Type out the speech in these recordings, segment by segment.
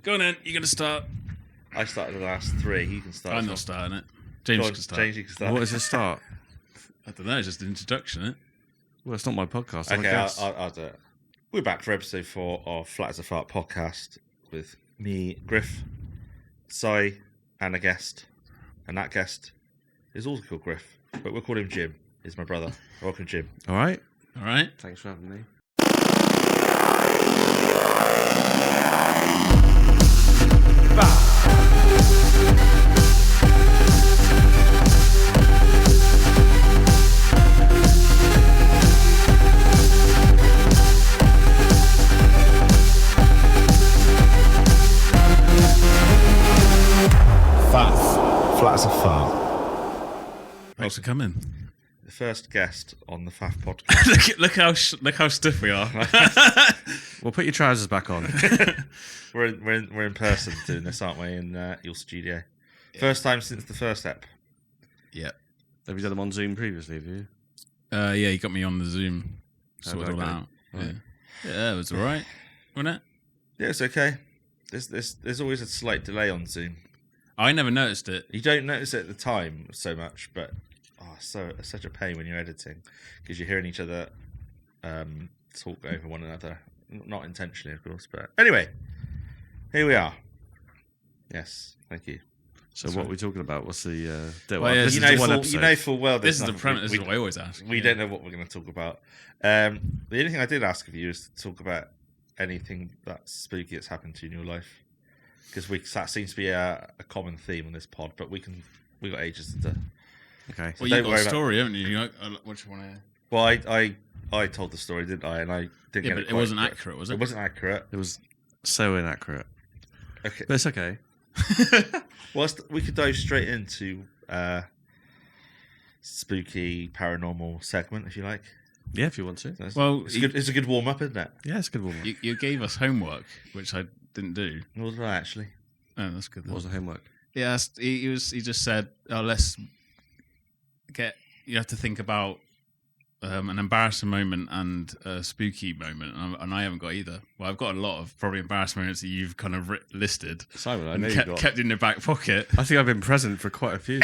Go on then, you're going to start. I started the last 3. You can start. I'm not starting it. James can start. James, you can start. What is the start? I don't know, it's just an introduction, isn't it? Well, it's not my podcast. Okay, I'll do it. We're back for episode 4 of FaaF podcast with me, Griff, Si, and a guest. And that guest is also called Griff, but we'll call him Jim. He's my brother. Welcome, Jim. All right. All right. Thanks for having me. FaaF. Flat as a farm. Thanks for coming. The first guest on the FaaF podcast. look how stiff we are. Well, put your trousers back on. we're in person doing this, aren't we? In your studio. Yeah. First time since the first ep. Yeah. Have you done them on Zoom previously? Have you? Yeah, you got me on the Zoom. Sorted all out. Right. Yeah, it was all right, wasn't it? Yeah, it's okay. There's always a slight delay on Zoom. I never noticed it. You don't notice it at the time so much, but it's such a pain when you're editing because you're hearing each other talk over one another. Not intentionally, of course, but anyway, here we are. Yes, thank you. So what are we talking about? What's the deal? Well, yeah, you know full well this is the premise. This is what I always ask. We don't know what we're going to talk about. The only thing I did ask of you is to talk about anything that's spooky that's happened to you in your life, because that seems to be a common theme on this pod. But we got ages to. Okay. So well, you've got a story, haven't you? What do you want to? Well, I told the story, didn't I? And I didn't get it. It wasn't accurate, was it? It wasn't accurate. It was so inaccurate. Okay, but it's okay. Well, we could dive straight into spooky paranormal segment if you like. Yeah, if you want to. Well, it's a good warm up, isn't it? Yeah, it's a good warm up. You gave us homework, which I didn't do. What was I actually? Oh, that's good. What was the homework? Yeah, he just said, let's get. You have to think about an embarrassing moment and a spooky moment, and I haven't got either. Well, I've got a lot of probably embarrassing moments that you've kind of listed. Simon, I and know kept in your back pocket. I think I've been present for quite a few.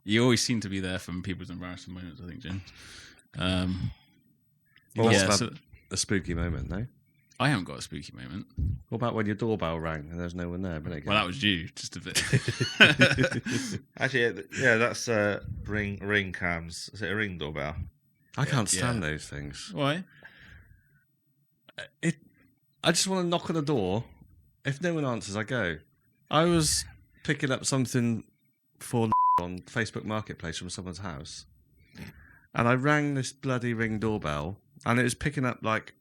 You always seem to be there for people's embarrassing moments, I think, James. A spooky moment, no? I haven't got a spooky moment. What about when your doorbell rang and there's no one there? Well, that was you, just a bit. Actually, yeah, that's ring cams. Is it a ring doorbell? I can't stand those things. Why? I just want to knock on the door. If no one answers, I go. I was picking up something for on Facebook Marketplace from someone's house, and I rang this bloody ring doorbell, and it was picking up like,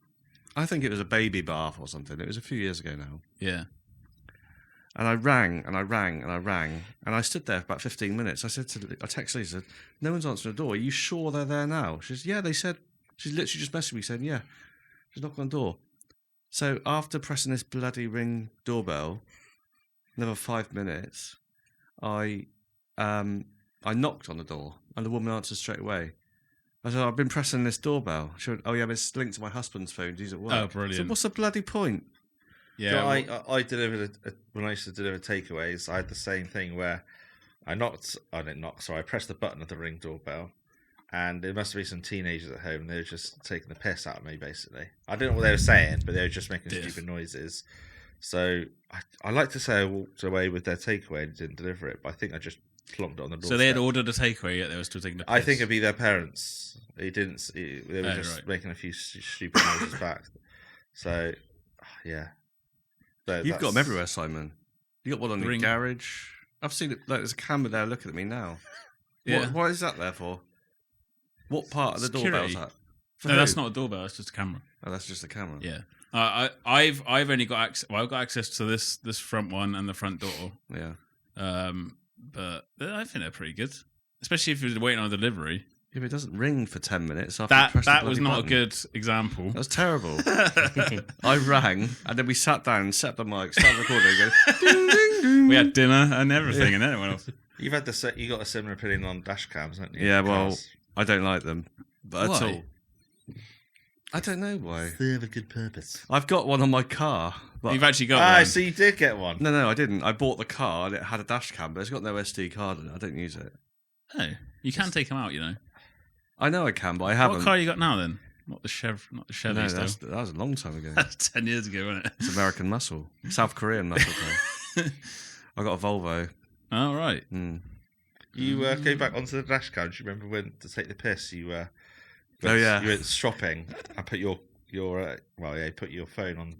I think it was a baby bath or something. It was a few years ago now. Yeah. And I rang and I rang and I rang, and I stood there for about 15 minutes. I texted Lisa, no one's answering the door. Are you sure they're there now? She says, yeah, they said. She's literally just messaged me saying, yeah. She's knocking on the door. So after pressing this bloody ring doorbell, another 5 minutes, I knocked on the door, and the woman answered straight away. I said, I've been pressing this doorbell. She went, oh yeah, but it's linked to my husband's phone. He's at work. Oh, brilliant. So what's the bloody point? Yeah, so I delivered when I used to deliver takeaways. I had the same thing where I pressed the button of the ring doorbell, and there must be some teenagers at home. They were just taking the piss out of me, basically. I don't know what they were saying, but they were just making stupid noises. So I like to say I walked away with their takeaway and didn't deliver it, but I think I just plonked it on the door. So they had ordered a takeaway, yet they were still taking the piss. I think it'd be their parents. They were just making a few stupid noises back. So, yeah. You've got them everywhere, Simon. You got one on your garage. I've seen it. Like, there's a camera there looking at me now. Yeah. What is that there for? What part of the doorbell is that? No, that's not a doorbell. It's just a camera. Oh, that's just a camera. Yeah. I've only got access. Well, I've got access to this front one and the front door. Yeah. But I think they're pretty good, especially if you're waiting on a delivery. Yeah, but it doesn't ring for 10 minutes after you press the That bloody was not button. a good example. That was terrible. I rang, and then we sat down, set up the mic, started recording, and go, ding, ding, ding. We had dinner and everything, and then it went off. You got a similar opinion on dash cams, haven't you? Yeah, well, I don't like them, but Why? at all. I don't know why. Serve a good purpose. I've got one on my car. But You've actually got one. So you did get one. No, I didn't. I bought the car and it had a dash cam, but it's got no SD card in it. I don't use it. Oh, you can take them out, you know. I know I can, but I haven't. What car you got now then? Not the Chevy No, still. that was a long time ago. That's 10 years ago, wasn't it? It's American muscle. South Korean muscle car. I got a Volvo. Oh, right. Mm. You go back onto the dash cam. Do you remember when to take the piss? You Oh, yeah. you went shopping and put you put your phone on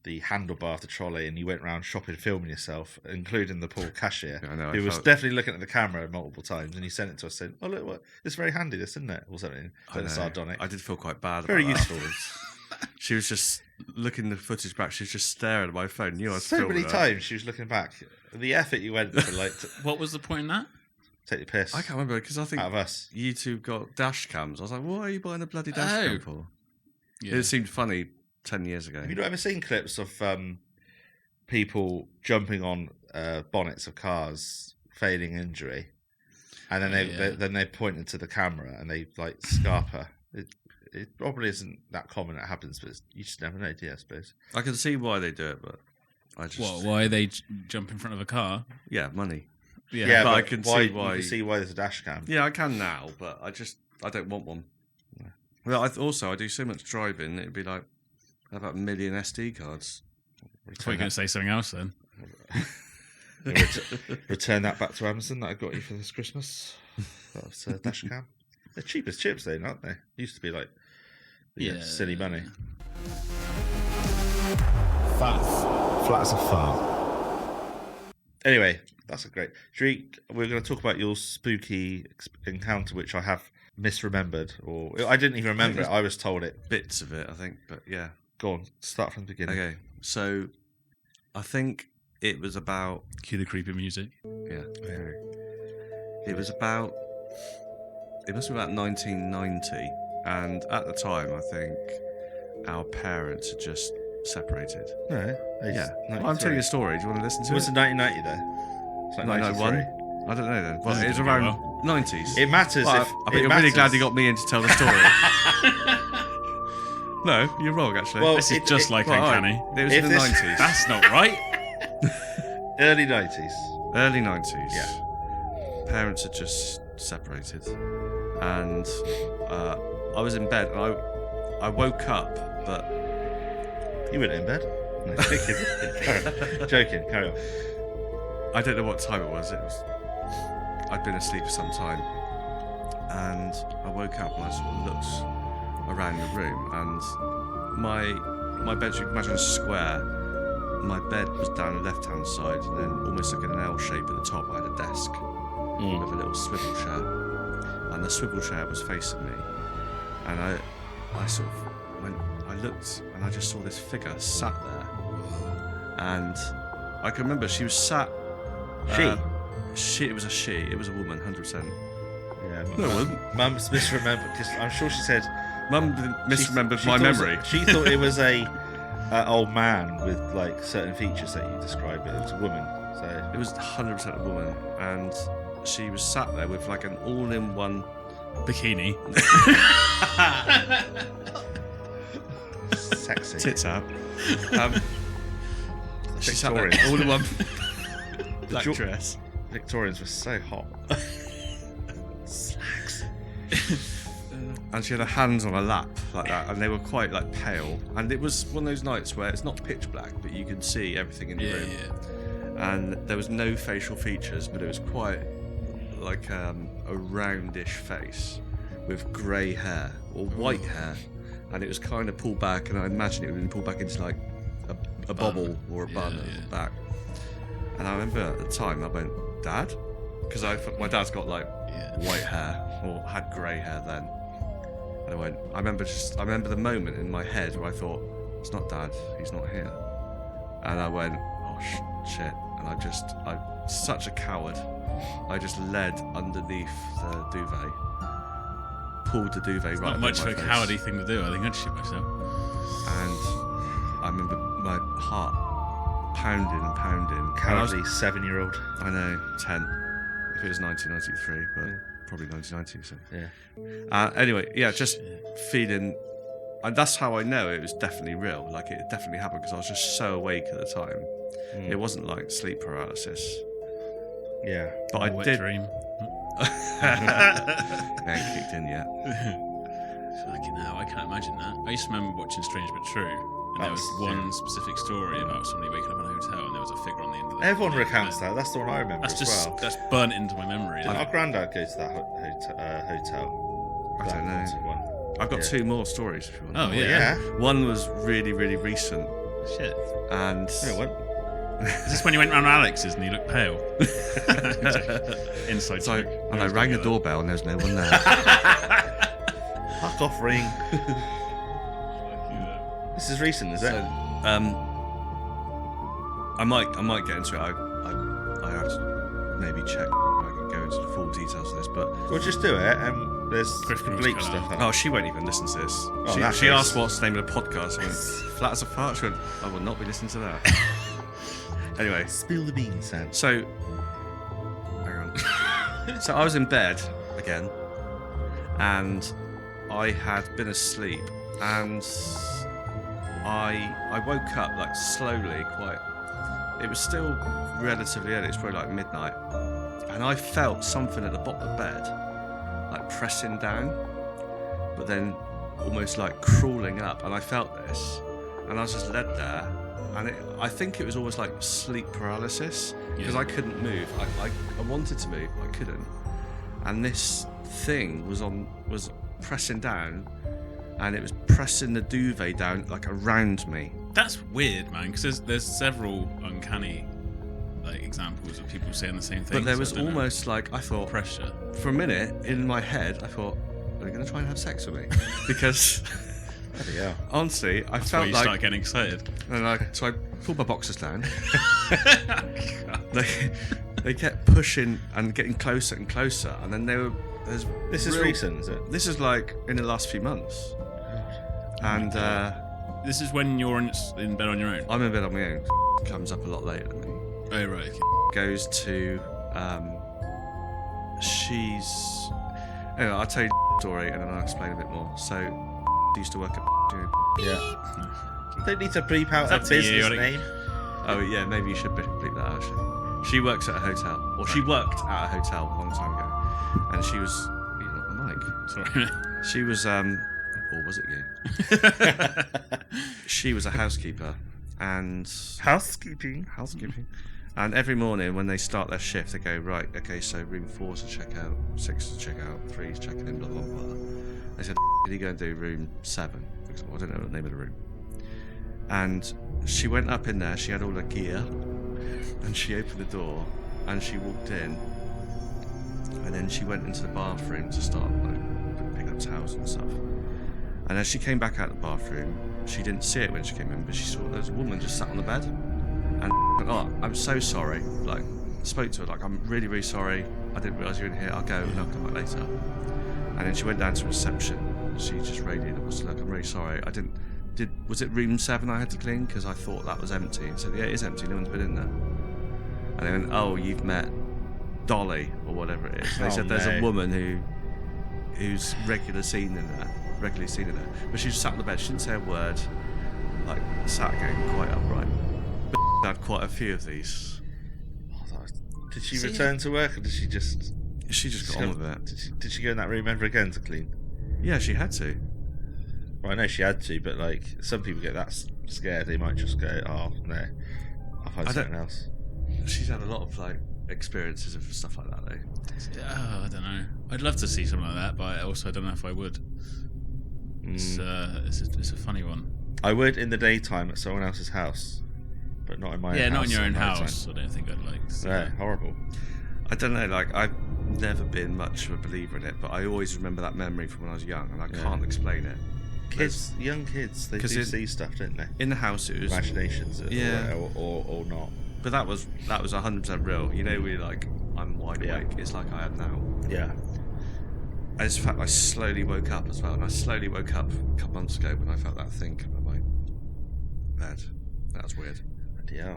the handlebar of the trolley, and you went around shopping, filming yourself, including the poor cashier, Yeah, I know, who was definitely looking at the camera multiple times, and you sent it to us saying, "Oh look, what, it's very handy, this, isn't it?" Or something. I know. Sardonic. I did feel quite bad. Very about useful. That. She was just looking the footage back. She was just staring at my phone. Knew I was So filming many her. times she was looking back. The effort you went to What was the point in that? take the piss I can't remember because I think out of us. you two got dash cams. I was like, "What are you buying a bloody dash Oh. cam for?" Yeah. It seemed funny 10 years ago. Have you not ever seen clips of people jumping on bonnets of cars, feigning injury, and then they point into the camera and they like scarper? It probably isn't that common. It happens, but you just never know, do you, I suppose. I can see why they do it, but I just What? Why they jump in front of a car? yeah, money. Yeah. but I can see why- You can see why there's a dash cam. Yeah, I can now, but I don't want one. Well, I do so much driving. It'd be like about 1 million SD cards. I thought you were going to say something else then. Return that back to Amazon that I got you for this Christmas. That was a dash cam. They're cheap as chips, though, aren't they? Used to be like silly money. FaaF. Flat as a fart. Anyway, that's a great. We're going to talk about your spooky encounter, which I have misremembered, or I didn't even remember it. I was told it. Bits of it, I think, but yeah. Go on, start from the beginning. Okay, so I think it was about Cue the creepy music. yeah. It was about. It must be about 1990, and at the time, I think our parents had just separated. No, Yeah, well, I'm telling you a story. Do you want to listen to It was it? in 1990 though. It's like 1991. 93. I don't know then. Well, Doesn't it was go around well. 90s. It matters Well, if. I bet you're really glad you got me in to tell the story. No, you're wrong, actually. Well, This is just like Well, Uncanny. It was If in the this- 90s. That's not right. Early 90s. Early 90s. Yeah. Parents had just separated. And I was in bed and I woke up, but You weren't in bed. No, joking. Carry on. I don't know what time it was. I'd been asleep for some time. And I woke up and I sort of looked around the room and my bed, you can imagine a square. My bed was down the left-hand side and then almost like an L shape at the top. I had a desk with a little swivel chair. And the swivel chair was facing me. And I sort of went, I looked and I just saw this figure sat there. And I can remember she was sat. It was a she. It was a woman, 100%. Yeah. No, it wasn't. Mum's misremembered because I'm sure she said Mum misremembered she my thought- memory. She thought it was a old man with like certain features that you described. It was a woman. So It was 100% a woman, and she was sat there with like an all-in-one. Bikini. sexy. Tits out. She sat there, Victorians. all-in-one black Jo- dress. Victorians were so hot. Slacks. And she had her hands on her lap like that, and they were quite like pale. And it was one of those nights where it's not pitch black, but you can see everything in the Yeah, room. yeah. And there was no facial features, but it was quite like a roundish face with grey hair or white hair, and it was kind of pulled back, and I imagine it would have been pulled back into like a bobble or a bun at the back. And I remember at the time I went, "Dad," because my dad's got like white hair or had grey hair then. And I went, I remember the moment in my head where I thought, "It's not Dad, he's not here." And I went, "Oh shit!" And I'm such a coward. I just led underneath the duvet, pulled the duvet right Not above much of my a face. cowardly thing to do. I think I'd shit myself. And I remember my heart pounding and pounding. And I was- Cowardly 7-year-old. I know, 10. If it was 1993, but probably 1990. So. Yeah. Anyway, yeah, just feeling And that's how I know it was definitely real. Like, it definitely happened because I was just so awake at the time. It wasn't like sleep paralysis. Yeah. But I Wet did. dream. Ain't kicked in yet. Fucking hell, I can't imagine that. I used to remember watching Strange But True, and there was one specific story about somebody waking up in a hotel, and there was a figure on the end of the Everyone bed. recounts that. That's the one I remember That's as just well. that's burnt into my memory. Did our granddad go to that hotel? I don't know. One. I've got two more stories if you want. Oh, Yeah. yeah. One was really, really recent. Shit. And No, what? Is this when you went round Alex's and you looked pale? Inside so, joke. and I rang the doorbell and there was no one there. Fuck off, ring. This is recent, is it? So, I might get into it. I have to maybe check. I can go into the full details of this, but We'll just do it, and there's Griff can bleep just cut stuff out. up. oh, she won't even listen to this. that's she nice. asked what's the name of the podcast. I went, flat as a fart. She went, I will not be listening to that. Anyway, Spill the beans, Sam. so hang on. So I was in bed again, and I had been asleep, and I woke up like slowly, quite. It was still relatively early. It's probably like midnight, and I felt something at the bottom of the bed, like pressing down, but then almost like crawling up, and I felt this, and I was just led there. And I think it was almost like sleep paralysis because I couldn't move. I wanted to move, I couldn't. And this thing was pressing down, and it was pressing the duvet down like around me. That's weird, man, because there's several uncanny like examples of people saying the same thing. But there was so I don't know. almost like, I thought, pressure. for a minute in my head, I thought, are they going to try and have sex with me? Because Yeah. honestly, I That's why felt you like. start getting excited. And so I pulled my boxers down. They kept pushing and getting closer and closer, and then This is recent, is it? This is like in the last few months. And This is when you're in bed on your own. I'm in bed on my own. Comes up a lot later than me. Oh right. Okay. Goes to she's anyway, I'll tell you the story and then I'll explain a bit more. So used to work at Yeah. Don't need to bleep out It's a up to you, business I think. name. oh yeah, maybe you should bleep that out actually. She works at a hotel. Or she worked at a hotel a long time ago. And she was you're not the mic. Sorry. She was or was it you? She was a housekeeper and Housekeeping. and every morning when they start their shift they go, right, okay, so room 4's to check out, 6's to check out, 3's checking in, blah blah blah. They said, did he go and do room 7, for example? I don't know the name of the room. And she went up in there, she had all her gear, and she opened the door and she walked in, and then she went into the bathroom to start like picking up towels and stuff. And as she came back out of the bathroom, she didn't see it when she came in, but she saw there was a woman just sat on the bed. And oh, I'm so sorry. Like, spoke to her like, I'm really, really sorry. I didn't realise you were in here. I'll go and I'll come back later. And then she went down to reception. She just radioed us, look, I'm really sorry. Was it room 7 I had to clean? Because I thought that was empty. I said, yeah, it is empty. No one's been in there. And they went, oh, you've met Dolly or whatever it is. And they said there's a woman who's regularly seen in there. But she just sat on the bed. She didn't say a word. Like, sat again, quite upright. But had quite a few of these. Did she return to work, or did she just... She just got on with it. Did she go in that room ever again to clean? Yeah, she had to. Well, I know she had to, but like some people get that scared, they might just go, "Oh no, I'll find something else." She's had a lot of like experiences of stuff like that, though. I don't know. I'd love to see something like that, but also I don't know if I would. It's a funny one. I would in the daytime at someone else's house, but not in my own house. Yeah, not in your own at night house. I don't think I'd like to see time. that. Yeah, horrible. I don't know, like, I've never been much of a believer in it, but I always remember that memory from when I was young, and I can't explain it. Young kids, they do see stuff, don't they? In the house, it was... Imaginations, Yeah. or not. But that was 100% real. You know, we like, I'm wide awake. It's like I am now. Yeah. And in fact, I slowly woke up as well, and I slowly woke up a couple months ago when I felt that thing come on my bed. That was weird. Yeah.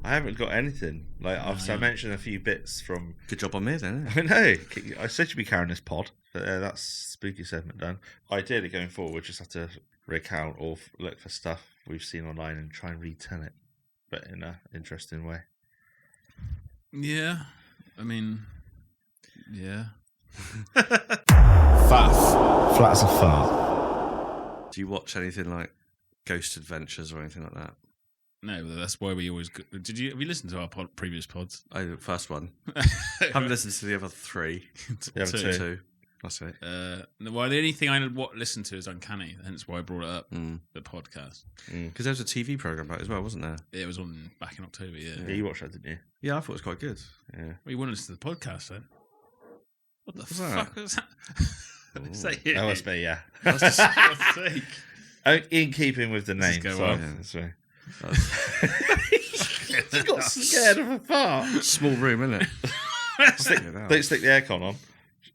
I haven't got anything. Like obviously, I mentioned a few bits from. Good job on me then. I know. I said you'd be carrying this pod, but that's spooky segment done. Ideally, going forward, just have to recount or look for stuff we've seen online and try and retell it, but in an interesting way. Yeah, I mean, yeah. FaaF. Flat as a fart. Do you watch anything like Ghost Adventures or anything like that? No, but that's why we always. Have you listened to our previous pods? The first one. Haven't listened to the other 3. The other two. That's it. Well, the only thing I listen to is Uncanny, hence why I brought it up. The podcast, because there was a TV program about it as well, wasn't there? It was on back in October. Yeah, You watched that, didn't you? Yeah, I thought it was quite good. Yeah. Well, you want to listen to the podcast then? What the What's fuck that? was that? That must be, yeah. For God's sake. In keeping with the name. go Sorry. on. Sorry. He got scared of a fart. Small room, isn't it? Don't stick the aircon on.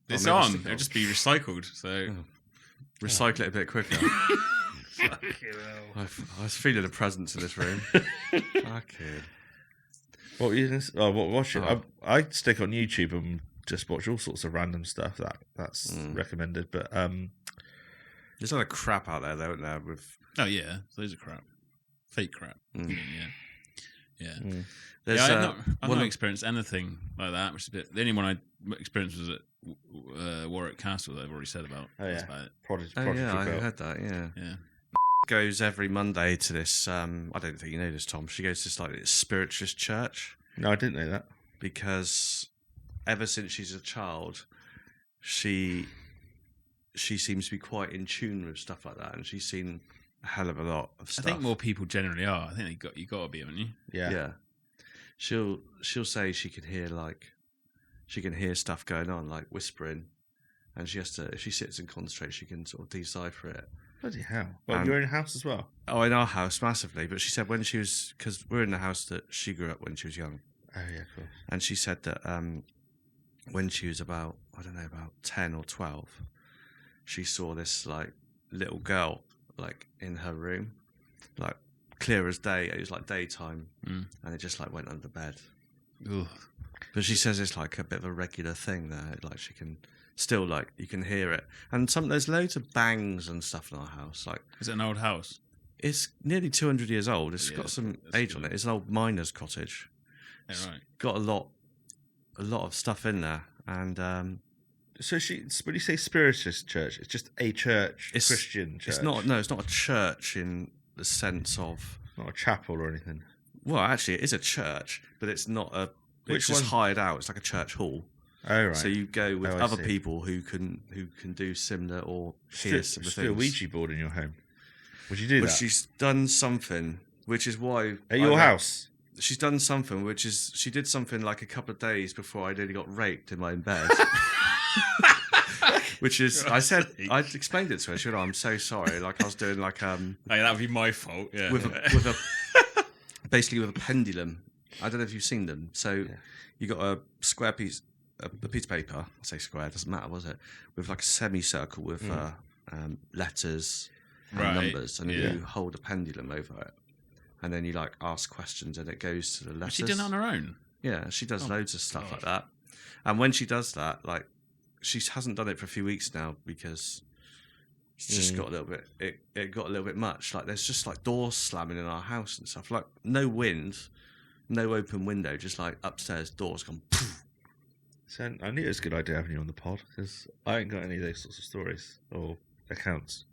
It's maybe on. stick it It'll on. just be recycled. So Recycle it a bit quicker. I was feeling a presence in this room. Fucking. What were you watch it? I stick on YouTube and just watch all sorts of random stuff that's recommended. But There's a lot of crap out there, though, isn't there? With yeah, those are crap, fake crap. Yeah. there's I've not experienced anything like that. Which is a bit. The only one I experienced was at Warwick Castle that I've already said about. Oh, yeah. That's about it. Prodigy I Belt. heard that. Yeah. Yeah. Goes every Monday to this. I don't think you know this, Tom. She goes to this like spiritualist church No, I didn't know that. because ever since she's a child, she seems to be quite in tune with stuff like that, and she's seen a hell of a lot of I stuff. think more people generally are. I think you got to be, haven't you? Yeah. Yeah. She'll say she can hear stuff going on, like whispering, and she has to. If she sits and concentrates, she can sort of decipher it. Bloody hell. Well, your own house as well? Oh, in our house, massively. But she said when she was, because we're in the house that she grew up when she was young, Oh, yeah, of course. and she said that when she was about 10 or 12, she saw this like little girl like in her room, like clear as day. It was like daytime, and it just like went under bed. Ugh. But she says it's like a bit of a regular thing there. Like she can still like you can hear it, and there's loads of bangs and stuff in our house. Like Is it an old house? it's nearly 200 years old. It's Yeah, got some that's age good. on it. It's an old miner's cottage. Yeah, right. Got a lot of stuff in there, and So when you say spiritualist church, it's just a church, It's- Christian church. it's not a church in the sense of. Not a chapel or anything. Well, actually, it is a church, but it's not a. Which It's just one? hired out. It's like a church hall. Oh, right. So you go with Oh, I other see. people who can do similar or hear similar Just do a things. Ouija board in your home. Would you do But that? she's done something, which is why At your house? She's done something, which is she did something like a couple of days before I nearly got raped in my own bed. Which is, I explained it to her. She went, "Oh, I'm so sorry." Like I was doing like Hey, that would be my fault. Yeah. with a basically with a pendulum. I don't know if you've seen them. So you got a square piece, a piece of paper. I say square, it doesn't matter, was it? With like a semicircle with letters and Right, numbers, and then yeah. you hold a pendulum over it, and then you like ask questions, and it goes to the letters. Has she done it on her own? Yeah, she does loads of stuff God. like that. And when she does that, like she hasn't done it for a few weeks now because it's just got a little bit. It got a little bit much. Like there's just like doors slamming in our house and stuff. Like no wind, no open window, just like upstairs doors gone. Poof. So I knew it was a good idea having you on the pod because I ain't got any of those sorts of stories or accounts.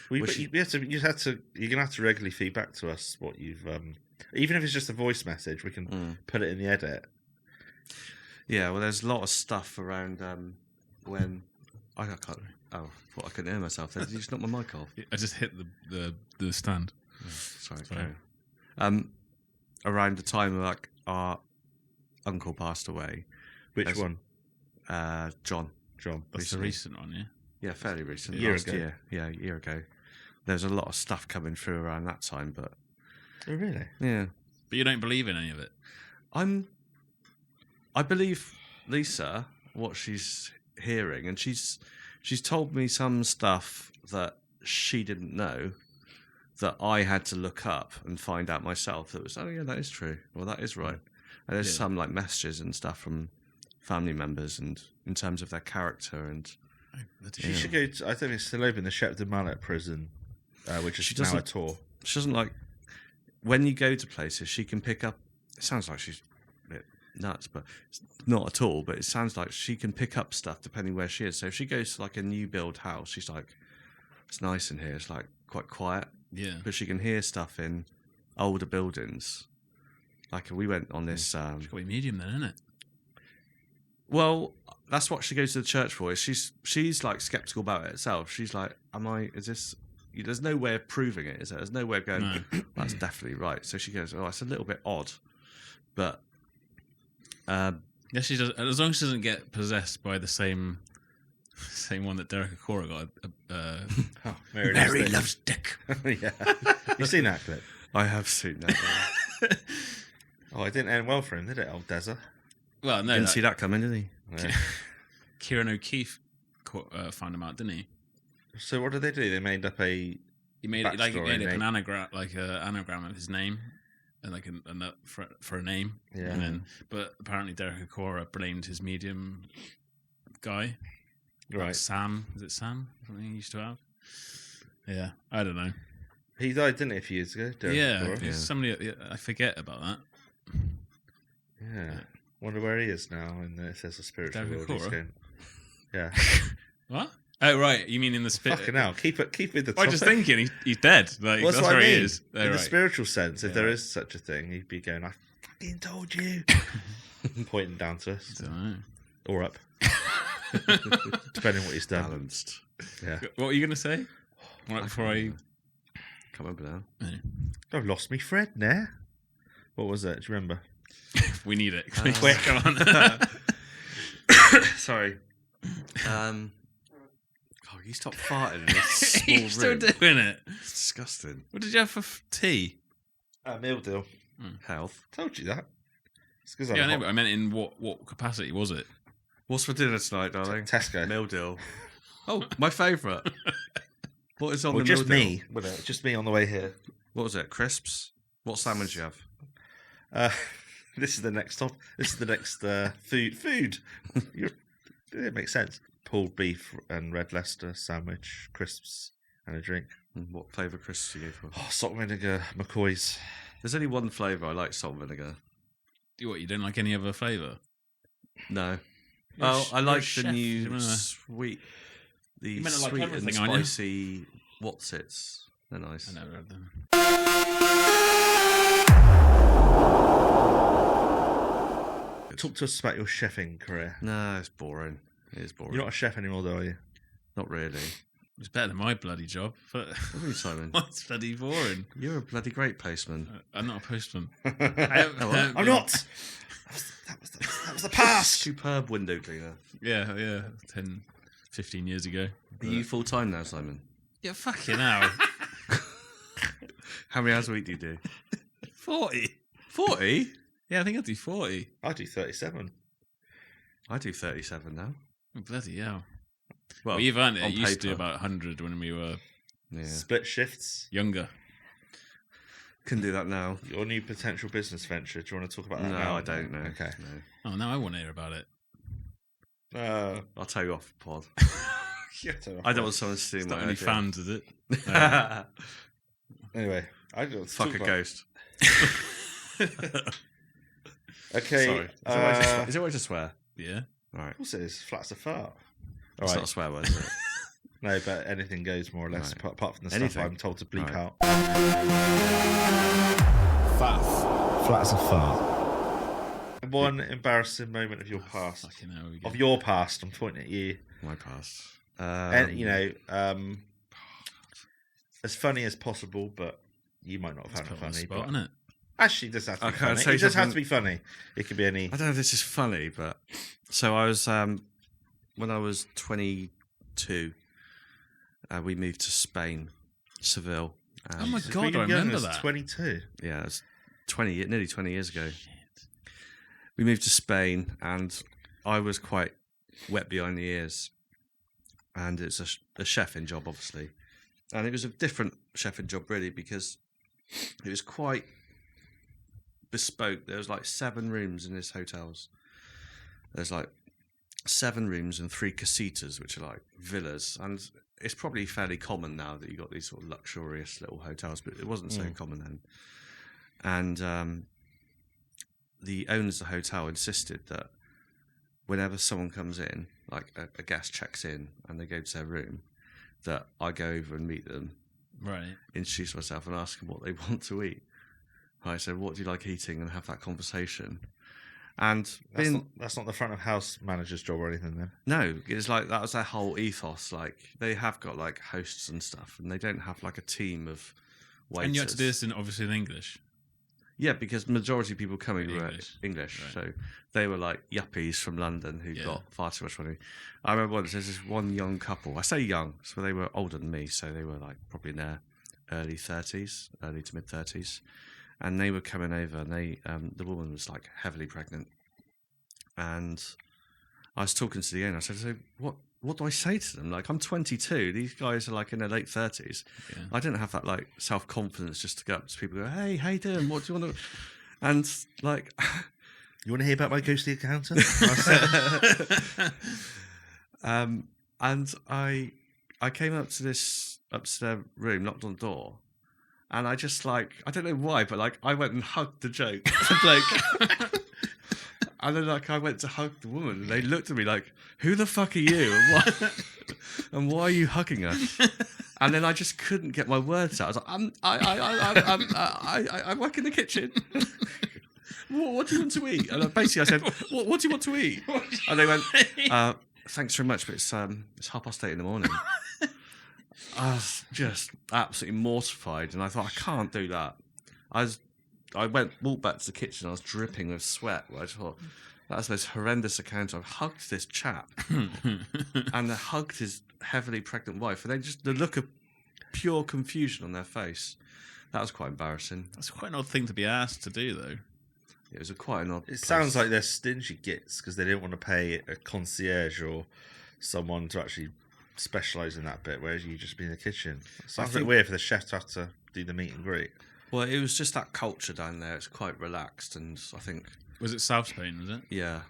You're gonna have to regularly feedback to us what you've even if it's just a voice message, we can put it in the edit. Yeah, well, there's a lot of stuff around when I can't. Oh, I thought I couldn't hear myself. Did you just knock my mic off? I just hit the stand. Sorry. Sorry. Around the time like our uncle passed away. Which There's- one? John. That's a recent one, yeah. Yeah, fairly recent. A year last ago. year. Yeah, a year ago. There's a lot of stuff coming through around that time, but Oh, really? yeah. But you don't believe in any of it. I believe Lisa, what she's hearing, and she's told me some stuff that she didn't know, that I had to look up and find out myself. That was, oh yeah, that is true. Well, that is right. And there's some like messages and stuff from family members, and in terms of their character and. She should go. I don't think it's still open. The Shepton Mallet prison, which is now a tour. She doesn't like when you go to places. She can pick up. It sounds like she's a bit nuts, but it's not at all. But it sounds like she can pick up stuff depending where she is. So if she goes to like a new build house, she's like, it's nice in here. It's like quite quiet. Yeah. But she can hear stuff in older buildings. Like we went on this. She's got to be medium then, isn't it? Well, that's what she goes to the church for. Is she's like skeptical about it herself. She's like, is this? There's no way of proving it, is there? There's no way of going, that's definitely right. So she goes, oh, it's a little bit odd. But yeah, she does. As long as she doesn't get possessed by the same one that Derek Acora got. Mary loves dick. Yeah, you seen that clip? I have seen that. Oh, it didn't end well for him, did it, old Dezza? Well, no, Didn't see that coming, did he? Yeah. Kieran O'Keefe found him out, didn't he? So what did they do? They made up a. He made up an anagram of his name, and like for a name. Yeah. And then, but apparently Derek Acora blamed his medium guy. Right. Sam. Is it Sam? Something he used to have. Yeah, I don't know. He died, didn't he, a few years ago? Derek Acora? Yeah. Somebody. I forget about that. Yeah. Wonder where he is now. And if there's a spiritual Derek world, he's Acora? going. Yeah. What? Oh right, you mean in the spirit? Fucking hell, keep with the I topic. was just thinking he's dead. Like Well, that's what where I mean. he is. Oh, In the right. spiritual sense, if Yeah. there is such a thing, he'd be going, I fucking told you. Pointing down to us. I don't know. Or up. Depending on what he's done. Balanced. Yeah. What were you going to say? Right before I. Can't remember now. I've lost me Fred now. What was it? Do you remember? We need it. Quick. Come on. Sorry. Oh, you stop farting in this small You're still room. doing it. It's disgusting. What did you have for tea? Meal deal. Health. Told you that. It's because Yeah, I know, but I meant in what capacity was it? What's for dinner tonight, darling? Tesco. Meal deal. Oh, my favourite. What is on Well, the just meal me. deal? Wasn't it? Just me on the way here. What was it? Crisps? What sandwich do you have? This is the next top. This is the next food. It makes sense. Pulled beef and red Leicester sandwich, crisps, and a drink. And what flavour crisps do you go for? Oh, salt and vinegar, McCoy's. There's only one flavour I like, salt and vinegar. What, you don't like any other flavour? No. You're a Oh, sh- I you're a like chef, the new you know. sweet, the You meant to like sweet and everything, aren't you? spicy Whatsits. They're nice. I never had them. Talk to us about your chefing career. No, it's boring. It is boring. You're not a chef anymore, though, are you? Not really. It's better than my bloody job, but What are you, Simon? what's bloody boring? You're a bloody great postman. I'm not a postman. I'm not. That was the past. Superb window cleaner. Yeah, 10, 15 years ago. Are you full time now, Simon? Yeah, fucking hell. How many hours a week do you do? 40. 40? Yeah, I think I do 40. I do 37. I do 37 now. Oh, bloody hell. Well, Well, you've earned it. on It used to do paper. about 100 when we were Yeah. Split shifts. younger. Can do that now. Your new potential business venture. Do you want to talk about that No, now? I don't know. Okay. No. Oh, now I want to hear about it. I'll tell you off the pod. Yeah, I don't want someone to see It's my not any idea. fans, is it? Anyway, I don't Fuck talk a about- ghost. Okay. Sorry. Is it right to swear? Yeah. All right. Of course it is. Flat's a fart. All It's right. not a swear word, is it? No, but anything goes more or less, Right. apart from the Anything. stuff I'm told to bleep Right. out. FaaF. Flat as a fart. One embarrassing moment of your past. Fucking hell. we go. Of your past, I'm pointing at you. My past. And, you know, as funny as possible, but you might not have Let's found it put it on the funny. spot, But innit? actually, it does have to be Okay, I'll funny. say It does have something- to be funny. It could be any. I don't know if this is funny, but so I was when I was 22, we moved to Spain, Seville. Oh my Jesus, God, were you I young remember as that. 22. Yeah, it was nearly 20 years ago. We moved to Spain, and I was quite wet behind the ears. And it's a chefing job, obviously. And it was a different chefing job, really, because it was quite bespoke. There was like 7 rooms in this hotels. There's like 7 rooms and 3 casitas, which are like villas. And it's probably fairly common now that you got these sort of luxurious little hotels, but it wasn't so common then. And the owners of the hotel insisted that whenever someone comes in, like a guest checks in and they go to their room, that I go over and meet them, Right. introduce myself and ask them what they want to eat. I said, what do you like eating? And have that conversation. And that's not the front of house manager's job or anything then. no, it's like that was their whole ethos. Like they have got like hosts and stuff, and they don't have like a team of waiters. And you had to do this obviously in English. Yeah, because majority of people coming were English. Right. So they were like yuppies from London who got far too much money. I remember once there's this one young couple. I say young, so they were older than me, so they were like probably in their early to mid 30s. And they were coming over, and the woman was like heavily pregnant. And I was talking to the owner. I said, "So what do I say to them? Like, I'm 22. These guys are like in their late 30s. Yeah. I didn't have that like self confidence just to go up to people and go, hey, how you doing? What do you want to?" And like, You want to hear about my ghostly accountant? and I came up to their room, knocked on the door. And I just like, I don't know why, but like I went and hugged the joke. And then like I went to hug the woman and they looked at me like, who the fuck are you? And why are you hugging us? And then I just couldn't get my words out. I was like, I work in the kitchen. What do you want to eat? And basically I said, what do you want to eat? And they went, thanks very much, but it's 8:30 in the morning. I was just absolutely mortified, and I thought, I can't do that. I walked back to the kitchen. I was dripping with sweat. I thought, that's the most horrendous encounter. I've hugged this chap, and I hugged his heavily pregnant wife, and then just the look of pure confusion on their face. That was quite embarrassing. That's quite an odd thing to be asked to do, though. It was quite an odd. It sounds like they're stingy gits because they didn't want to pay a concierge or someone to actually specialise in that bit, whereas you just be in the kitchen. It sounds a bit weird for the chef to have to do the meet and greet. Well, it was just that culture down there. It's quite relaxed, and I think... Was it South Spain, was it? Yeah.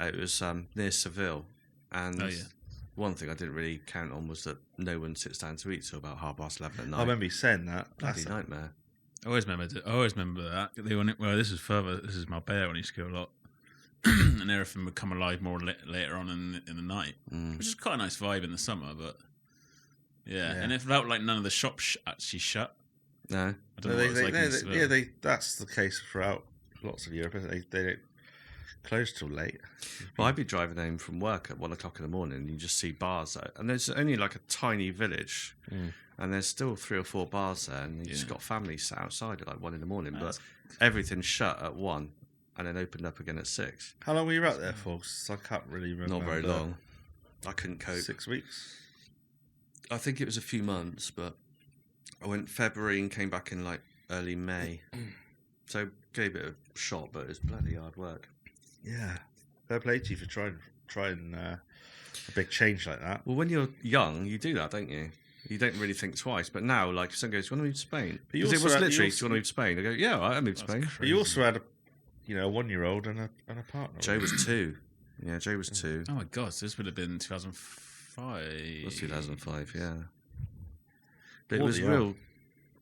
It was near Seville. And one thing I didn't really count on was that no one sits down to eat till about 11:30 at night. I remember you saying that. Bloody nightmare. I always remember that. This is Marbella when I used to go a lot. And everything would come alive more later on in the night, which is quite a nice vibe in the summer. But yeah. And it felt like none of the shops actually shut. No, I don't know what it's like. That's the case throughout lots of Europe. They don't close till late. Well, I'd be driving home from work at 1:00 in the morning, and you just see bars out, and there's only like a tiny village, and there's still 3 or 4 bars there, and you just got families sat outside at like 1 in the morning, but everything's shut at 1. And then opened up again at 6. How long were you out there for? 'Cause I can't really remember. Not very long. I couldn't cope. 6 weeks? I think it was a few months, but I went February and came back in like early May. So gave it a shot, but it was bloody hard work. Yeah. Fair play to you for trying a big change like that. Well, when you're young, you do that, don't you? You don't really think twice. But now, like, if someone goes, do you want to move to Spain? Because it was literally, do you want to move to Spain? I go, yeah, I moved to Spain. Crazy. But you also had a 1-year-old and a partner. Joe was 2. Yeah, Joe was 2. Oh my god, so this would have been 2005. It was 2005, yeah. But it was real.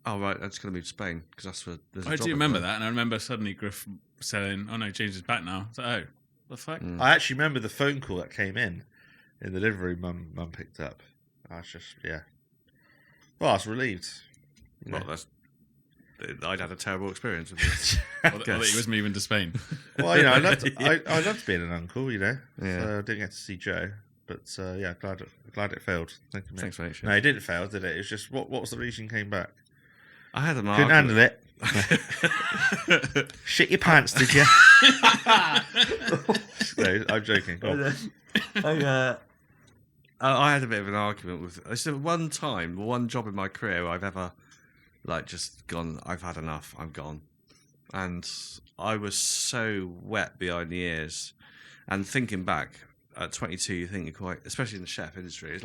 Oh right, I'm just going to move to Spain because that's where. I do remember that, and I remember suddenly Griff saying, "Oh no, James is back now." So, what the fuck? I actually remember the phone call that came in the delivery. Mum picked up. I was just Well, I was relieved. Well, I'd had a terrible experience with this. I thought he was moving to Spain. Well, I loved being an uncle, Yeah. So I didn't get to see Joe, but glad it failed. Thank you, mate. Thanks, mate. No, it didn't fail, did it? It was just what was the reason you came back? I had an Couldn't handle it. Shit your pants, did you? No, I'm joking. Go on. I had a bit of an argument with. It's the one job in my career where I've ever just gone, I've had enough, I'm gone. And I was so wet behind the ears. And thinking back, at 22, you think you're quite, especially in the chef industry,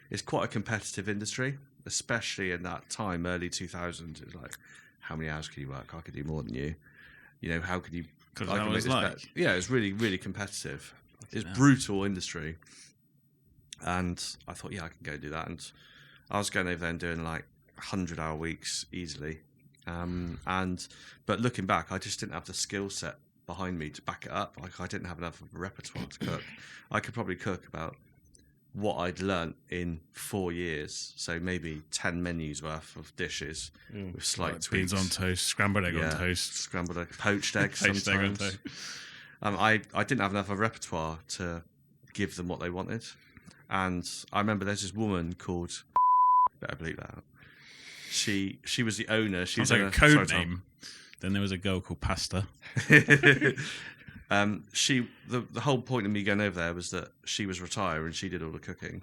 it's quite a competitive industry. especially in that time, early 2000s. It was like, how many hours can you work? I could do more than you. You know, how could you? Because I that can make was this like. better. Yeah, it's really, really competitive. It's hell. brutal industry. And I thought, yeah, I can go do that. And I was going over there and doing like 100-hour weeks easily. But looking back, I just didn't have the skill set behind me to back it up. Like, I didn't have enough of a repertoire to cook. I could probably cook about what I'd learnt in 4 years. So maybe 10 menus worth of dishes with slight Like tweaks. beans on toast, scrambled egg on toast. Scrambled egg, poached egg Poached egg on sometimes. toast. I didn't have enough of a repertoire to give them what they wanted. And I remember there's this woman called... better bleep that out. She was the owner. She was Sounds like a sorry, code Tom. name. Then there was a girl called Pasta. The whole point of me going over there was that she was retired and she did all the cooking,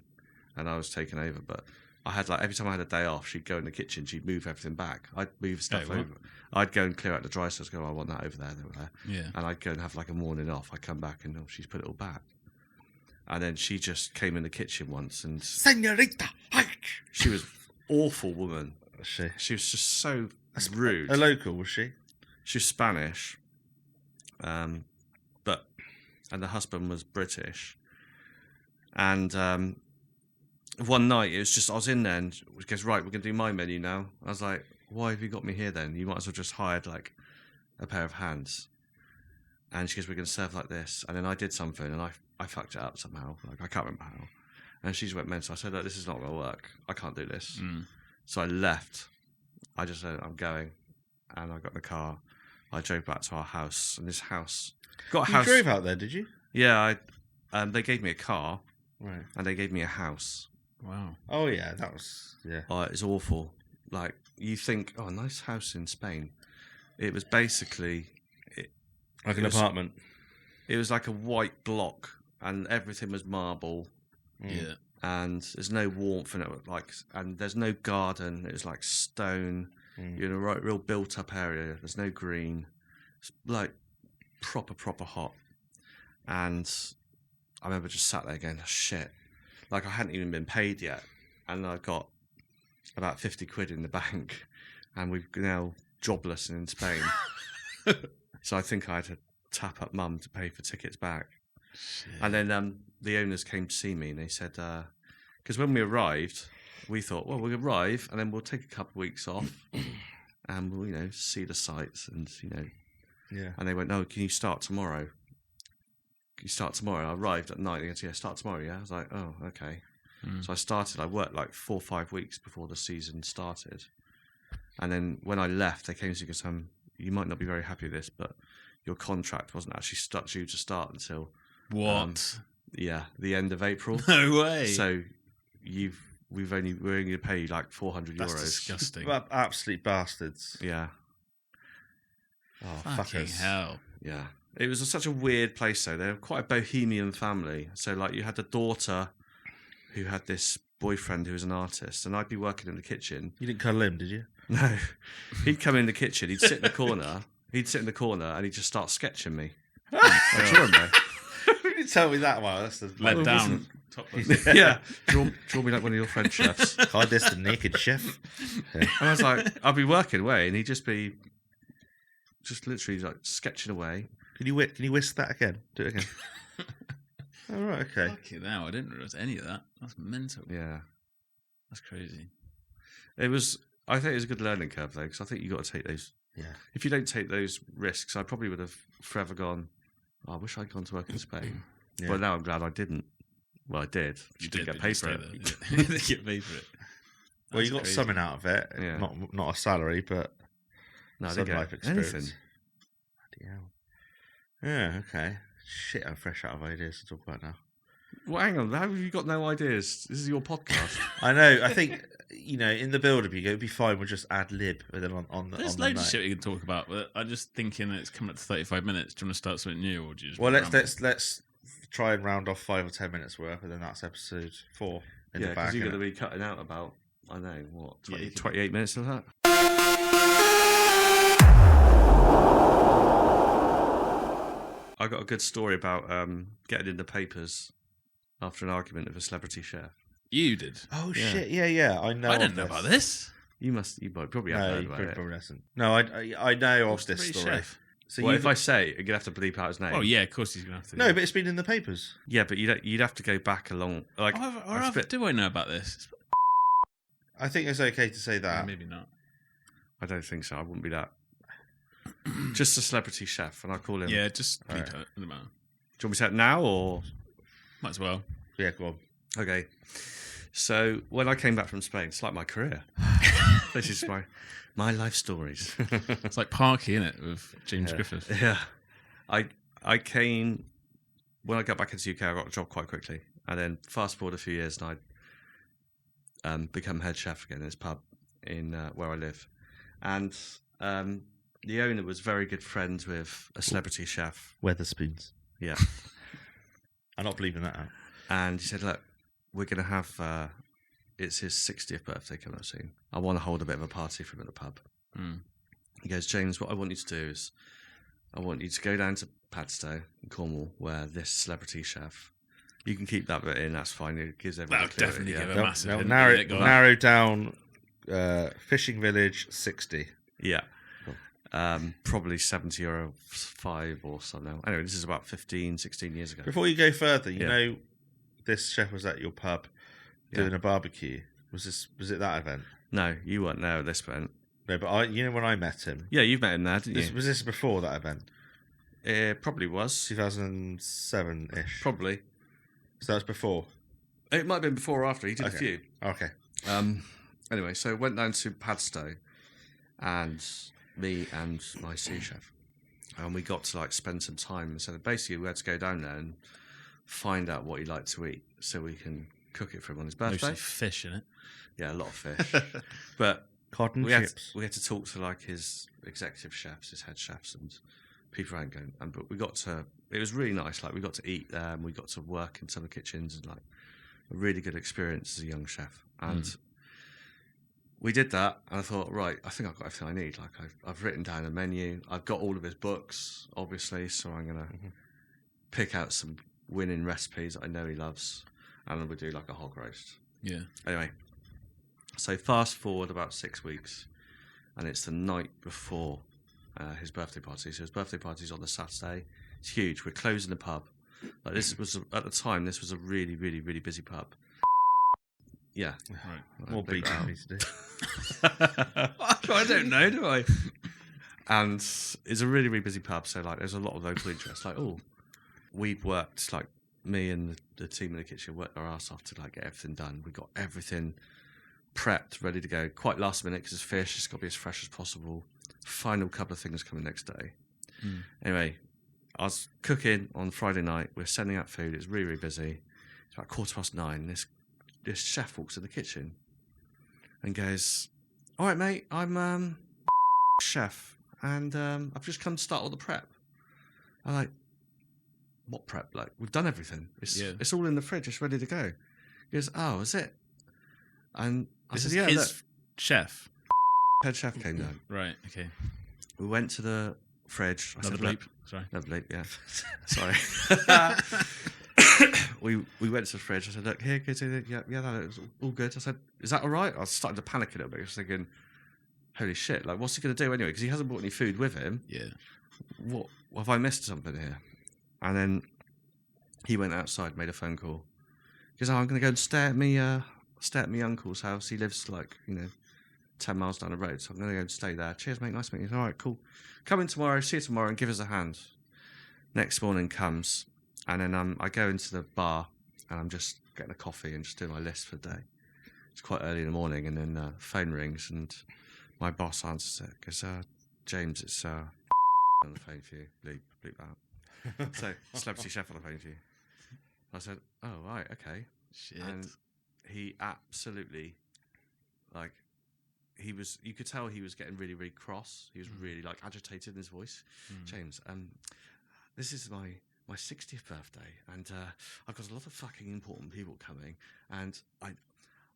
and I was taking over. But I had like every time I had a day off, she'd go in the kitchen, she'd move everything back. I'd move stuff what? over. I'd go and clear out the dry stuff. Go, I want that over there. Yeah. And I'd go and have like a morning off. I'd come back and she's put it all back. And then she just came in the kitchen once and Senorita, she was awful woman. she was just so rude. a local, was she? She was Spanish, and the husband was British. And one night it was just I was in there and she goes, right, we're gonna do my menu now. I was like, why have you got me here then? You might as well just hired like a pair of hands. And she goes, we're gonna serve like this. And then I did something and I fucked it up somehow. Like I can't remember how. And she just went mental. I said, look, this is not gonna work. I can't do this. So I left. I just said, I'm going. And I got in the car. I drove back to our house. And this house... got a You house. drove out there, did you? Yeah, they gave me a car. Right. And they gave me a house. Wow. Oh, yeah, that was... Yeah. Oh, it's awful. Like, you think, oh, a nice house in Spain. It was basically... Like an apartment. It was like a white block. And everything was marble. Yeah. And there's no warmth in it, and there's no garden. It was like stone. You're in a real built-up area. There's no green. It's like proper hot. And I remember just sat there going, oh, shit. Like I hadn't even been paid yet, and I got about 50 quid in the bank, and we're now jobless and in Spain. So I think I had to tap up mum to pay for tickets back. Shit. And then the owners came to see me, and they said, because when we arrived, we thought, well, we'll arrive, and then we'll take a couple of weeks off, and we'll, see the sights, and Yeah. And they went, no, can you start tomorrow? Can you start tomorrow? And I arrived at night. They went, yeah, start tomorrow. Yeah, I was like, oh, okay. So I started. I worked like 4 or 5 weeks before the season started, and then when I left, they came to me and said, you might not be very happy with this, but your contract wasn't actually due to start until. What? The end of April. No way. So we're only going to pay you like 400 That's euros. disgusting. Absolute bastards. Yeah, Oh, Fucking fuckers. hell. yeah. It was such a weird place though. They're quite a bohemian family. So like you had the daughter who had this boyfriend who was an artist, and I'd be working in the kitchen. You didn't cuddle him, did you? No, he'd come in the kitchen. He'd sit in the corner. And he'd just start sketching me. Like, do you remember? You didn't tell me that one. That's the Let Well, down. Topless. Yeah, draw me like one of your French chefs. Hi, this the naked chef. And I was like, I'd be working away, and he'd just be literally like sketching away. Can you whisk that again? Do it again. Oh, right, okay. Fucking hell, I didn't realise any of that. That's mental. Yeah, That's crazy. it was. I think it was a good learning curve though, because I think you got to take those. Yeah. If you don't take those risks, I probably would have forever gone. Oh, I wish I'd gone to work in Spain, Yeah. but now I'm glad I didn't. Well, I did. You didn't get but paid you for it. stayed there. You didn't get paid for it. Well, you That's got crazy. something out of it. Yeah. Not a salary, but No, I some didn't life get experience. anything. Bloody hell. Yeah, okay. Shit, I'm fresh out of ideas to talk about now. Well, hang on. How have you got no ideas? This is your podcast. I know. I think in the build-up, you go, it'd be fine. We'll just ad lib, and then on the There's on the loads of night. shit we can talk about, but I'm just thinking that it's coming up to 35 minutes. Do you want to start something new, or do you just Well, ramble? let's try and round off 5 or 10 minutes worth, and then that's episode 4 in Yeah, the because back. you're innit? going to be cutting out about, I know, what, Yeah, 20, you can- 28 minutes of that? I got a good story about getting in the papers after an argument with a celebrity chef. You did. Oh Yeah. shit! Yeah. I know. I of didn't know about this. You probably have No, heard you about it. probably hasn't. No, I know of this Celebrity story. chef. So Well, you if I say it, you're gonna have to bleep out his name. Oh yeah, of course he's gonna have to. no, but it's been in the papers. Yeah, but you'd have to go back along. Like, Do I know about this? I think it's okay to say that. Maybe not. I don't think so. I wouldn't be that. Just a celebrity chef, and I call him. Yeah, just All bleep right. it. Doesn't matter. Do you want me to say it now or? Might as well. Yeah, go on. Okay. So when I came back from Spain, it's like my career. This is my life stories. It's like Parky, isn't it, with James Griffith? Yeah. I came when I got back into the UK. I got a job quite quickly, and then fast forward a few years, and I'd become head chef again in this pub in where I live, and the owner was very good friends with a celebrity chef. Weatherspoons. Yeah. I'm not believing that out. And he said, look, we're going to have, it's his 60th birthday coming up soon. I want to hold a bit of a party for him at the pub. Mm. He goes, James, what I want you to do is I want you to go down to Padstow in Cornwall where this celebrity chef, you can keep that bit in, that's fine. It gives everyone That'll definitely give a massive hint. Narrow down fishing village 60. Yeah. Probably 70 or 5 or so now. Anyway, this is about 15, 16 years ago. Before you go further, you Yeah. know, this chef was at your pub doing a barbecue. Was it that event? No, you weren't there at this event. No, but you know when I met him. Yeah, you've met him there, didn't you? Was this before that event? It probably was. 2007 ish. Probably. So that was before. It might have been before or after. He did a few. Okay. Anyway, so went down to Padstow, and me and my sous chef, and we got to like spend some time. So basically, we had to go down there and find out what he liked to eat, so we can cook it for him on his birthday. Mostly fish in it. Yeah, a lot of fish, but Cod and we chips. had to talk to like his executive chefs, his head chefs, and people around going. But we got to. It was really nice. Like we got to eat there, and we got to work in some of the kitchens, and like a really good experience as a young chef. And we did that, and I thought, right, I think I've got everything I need. Like I've written down a menu. I've got all of his books, obviously, so I'm gonna pick out some winning recipes that I know he loves, and then we'll do like a hog roast. Yeah. Anyway, so fast forward about 6 weeks, and it's the night before his birthday party. So his birthday party's on the Saturday. It's huge. We're closing the pub. Like this was at the time. This was a really, really, really busy pub. Yeah. Right. More big bleeping round. for me to do. I don't know, do I? And it's a really, really busy pub. So like, there's a lot of local interest. Like, we've worked, like me and the team in the kitchen worked our ass off to like get everything done. We got everything prepped, ready to go. Quite last minute because it's fish. It's got to be as fresh as possible. Final couple of things coming next day. Anyway, I was cooking on Friday night. We're sending out food. It's really, really busy. It's about 9:15. This chef walks in the kitchen and goes, "All right, mate, I'm chef, and I've just come to start all the prep." I'm like, "What prep? Like, we've done everything. It's all in the fridge. It's ready to go." He goes, "Oh, is it?" And I said, "Yeah." His chef. Head chef came down. Right. Okay. We went to the fridge. I Another said, bleep. Sorry. Another bleep, yeah. Sorry. we went to the fridge. I said, "Look, here, go to the, yeah, that looks all good." I said, "Is that all right?" I was starting to panic a little bit. I was thinking, "Holy shit! Like, what's he going to do anyway?" Because he hasn't brought any food with him. Yeah. What have I missed something here? And then he went outside, made a phone call. He goes, "Oh, I'm going to go and stay at my uncle's house. He lives like 10 miles down the road, so I'm going to go and stay there. Cheers, mate. Nice meeting you." All right, cool. Come in tomorrow. See you tomorrow, and give us a hand. Next morning comes, and then I go into the bar, and I'm just getting a coffee and just doing my list for the day. It's quite early in the morning, and then phone rings, and my boss answers it. Goes, "James, it's on the phone for you. Bleep that." So, celebrity chef on the phone for you. I said, "Oh, right, okay." Shit. And he absolutely, like, you could tell he was getting really, really cross. He was really like agitated in his voice. "James, this is my 60th birthday, and I've got a lot of fucking important people coming, and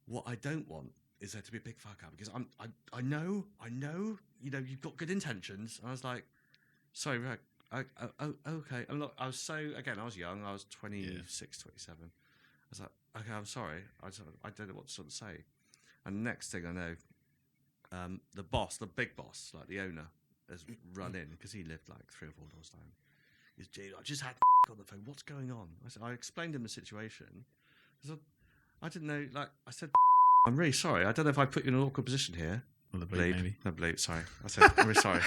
what I don't want is there to be a big fuck up, because I know, you've got good intentions." And I was like, "Sorry, right, okay." I was young. I was 26, 27. was like, okay, I'm sorry. I don't know what to sort of say. And next thing I know, the boss, the big boss, like the owner, has run in because he lived like 3 or 4 doors down. He's, "Gee, I just had on the phone. What's going on?" I explained him the situation. I didn't know. Like I said, "I'm really sorry. I don't know if I put you in an awkward position here." Well, the bleep, maybe. No, bleep. Sorry. I said, "I'm really sorry.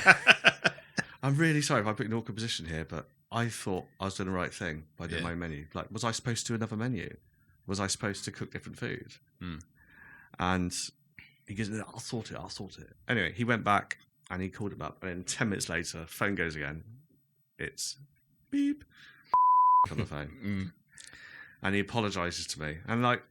I'm really sorry if I put you in an awkward position here, but I thought I was doing the right thing by doing my menu. Like, was I supposed to do another menu? Was I supposed to cook different food?" And he goes, "I'll sort it. Anyway, he went back and he called him up, and then 10 minutes later, phone goes again. It's beep on the phone. And he apologises to me. And like,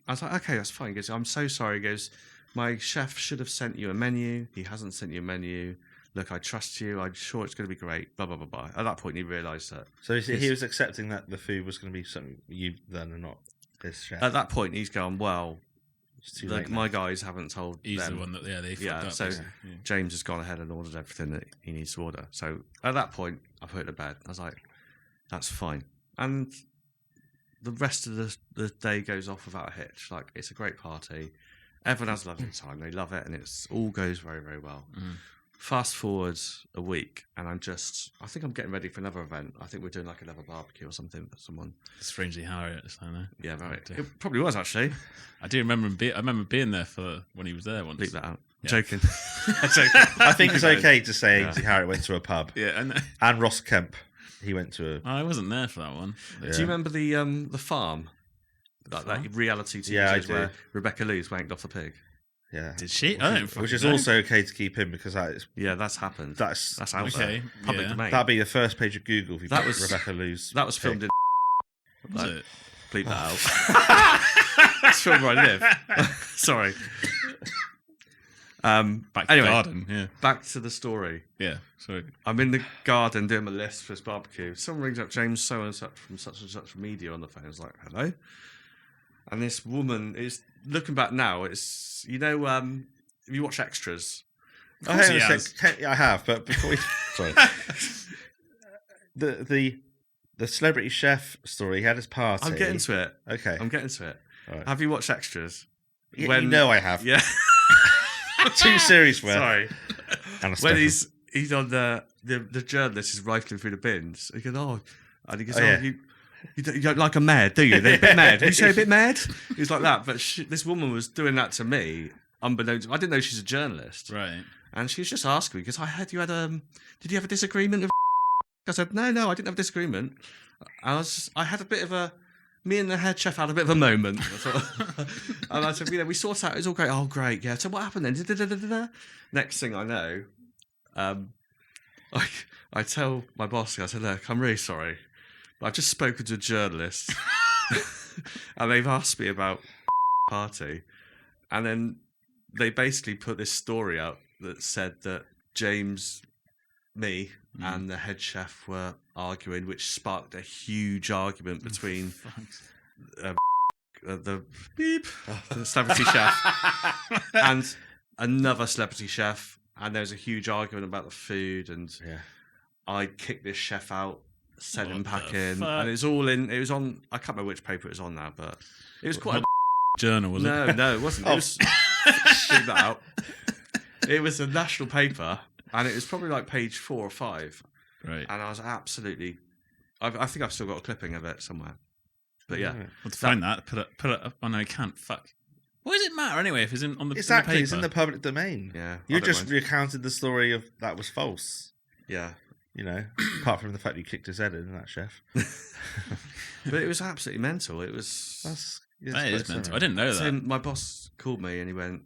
I was like, okay, that's fine. He goes, "I'm so sorry." He goes, "My chef should have sent you a menu. He hasn't sent you a menu. Look, I trust you. I'm sure it's going to be great." Blah, blah, blah, blah. At that point, he realised that. So he was accepting that the food was going to be something you then and not his chef. At that point, he's gone, well, It's too late my now. guys haven't told He's them. the one that they fucked up. So basically. Yeah. James has gone ahead and ordered everything that he needs to order. So at that point, I put it to bed. I was like, that's fine. And the rest of the day goes off without a hitch. Like, it's a great party. Everyone has a lovely time. They love it, and it's all goes very, very well. Fast forward a week, and I think I'm getting ready for another event. I think we're doing like another barbecue or something for someone. Strangely Harry at this time, though. Yeah, right. But, It probably was, actually. I do remember I remember being there for when he was there once. Bleep that out. Yeah. Joking. I think it's okay to say Harry went to a pub. Yeah, And Ross Kemp, he went to a... I wasn't there for that one. Yeah. Do you remember the farm? That reality TV Yeah, I shows do. where Rebecca Lewis wanked off the pig? Yeah. Did she? I don't fucking Which is know. also okay to keep in because Yeah, that's happened. that's out okay. there. Public Yeah. domain. that'd be the first page of Google if you That put was- Rebecca Lewis. That was filmed in... Was it? Bleep that out. It's filmed where I live. Sorry. Back to Anyway. the garden. Yeah. Back to the story. Yeah. Sorry. I'm in the garden doing my list for this barbecue. Someone rings up James so and such from such and such media on the phone. I was like, hello? And this woman is looking back now. It's, you know, if you watch Extras, Oh, hang on a sec. I have, but before we... Sorry. The celebrity chef story, he had his party. I'm getting to it. Okay. I'm getting to it. All right. Have you watched Extras? You know I have. Yeah. 2 series worth. Sorry. And a When special. he's on the journalist is rifling through the bins. He goes, and he goes, Oh, yeah. you don't like a mad, do you? They're a bit mad. Did you say a bit mad? He's like that. But this woman was doing that to me, unbeknownst. I didn't know she's a journalist, Right. and she was just asking me because I heard you had did you have a disagreement with? I said no, I didn't have a disagreement. I had a bit of a. Me and the head chef had a bit of a moment. And I said, we sort out, it's all great. Oh, great, yeah. So what happened then? Da-da-da-da-da. Next thing I know, I tell my boss, I said, look, I'm really sorry, but I've just spoken to a journalist and they've asked me about party. And then they basically put this story out that said that James, me, and the head chef were arguing, which sparked a huge argument between the celebrity chef and another celebrity chef, and there was a huge argument about the food, and I kicked this chef out, sent him packing, and it was on. I can't remember which paper it was on now, but it was quite journal, was it? No, it wasn't. It was shoot that out. It was a national paper, and it was probably like page 4 or 5. Right. And I was absolutely. I think I've still got a clipping of it somewhere. But yeah, Well, to find that, put it up. Oh no, I can't. Fuck. What does it matter anyway if it's on the Exactly, in the it's in paper? the public domain. yeah. You I don't just mind. recounted the story of that was false. Yeah, You know, apart from the fact you kicked his head in, that chef. but it was absolutely mental. It was. That is mental. I didn't know So that. my boss called me and he went,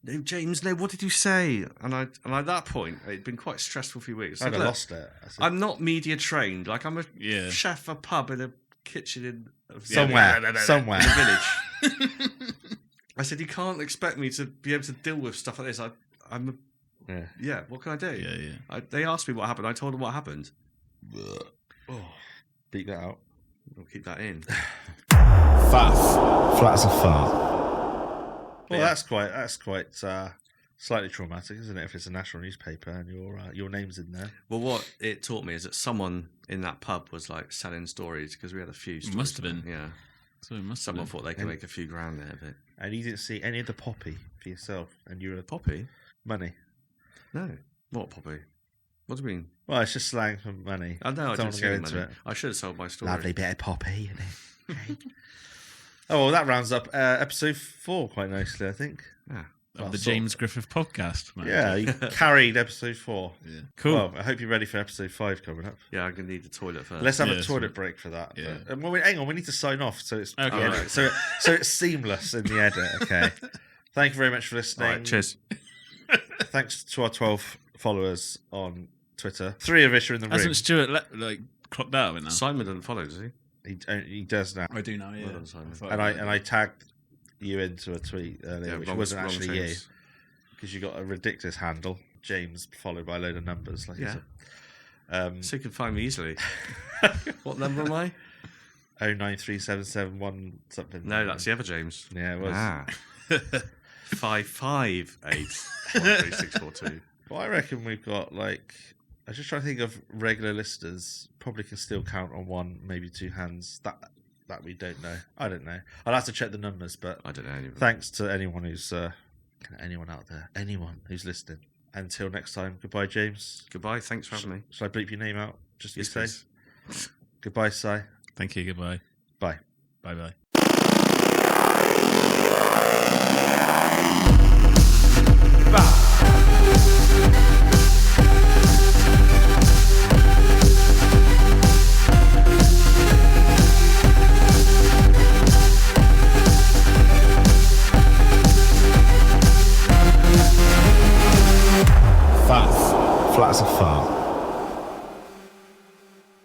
"No, James, no. What did you say?" And at that point, it'd been quite a stressful few weeks. I I'd said, have "Look, lost it. I said, I'm not media trained. Like I'm a Yeah. chef, a pub, in a kitchen in somewhere. in a village." I said, "You can't expect me to be able to deal with stuff like this. Yeah. What can I do?" Yeah. They asked me what happened. I told them what happened. Beat that out. We'll keep that in. FaaF. Flat as a fart. Well, that's quite slightly traumatic, isn't it? If it's a national newspaper and your name's in there. Well, what it taught me is that someone in that pub was like selling stories because we had a few stories. Must have been. Yeah. So it must Someone have thought they could make a few grand out of it. And you didn't see any of the poppy for yourself, and you were Poppy? money. No. What poppy? What do you mean? Well, it's just slang for money. I know. I Don't didn't wanna see go any into money. it. I should have sold my story. Lovely bit of poppy. Isn't it? Okay. Oh, well, that rounds up episode 4 quite nicely, I think. Yeah. of the James Griffith podcast, man. Yeah, you carried episode 4. Yeah. Cool. Well, I hope you're ready for episode 5 coming up. Yeah, I'm gonna need the toilet first. Let's have a Yeah, toilet sweet. break for that. Yeah. But, well, hang on, we need to sign off so it's Okay. yeah, Right. so it's seamless in the edit. Okay. Thank you very much for listening. All right, cheers. Thanks to our 12 followers on Twitter. 3 of us are in the room. Hasn't Stuart clocked out of it now? Simon doesn't follow, does he? He does now. I do now, yeah. Well done, Simon. And I tagged you into a tweet earlier, which wasn't wrong actually you, things. because you got a ridiculous handle, James, followed by a load of numbers. Like Yeah. it's So you can find me easily. What number am I? 093771 something. No, that's the other James. Yeah, it was. Ah. 558-13642. Well, I reckon we've got I was just trying to think of regular listeners. Probably can still count on one, maybe 2 hands. That we don't know. I don't know. I'll have to check the numbers, but I don't know anyone. thanks to anyone who's anyone out there, anyone who's listening. Until next time, goodbye, James. Goodbye. Thanks for having me. Shall I bleep your name out just to be Yes, safe? please. Goodbye, Si. Thank you. Goodbye. Bye. Bye. FaaF. Flat as a fuck.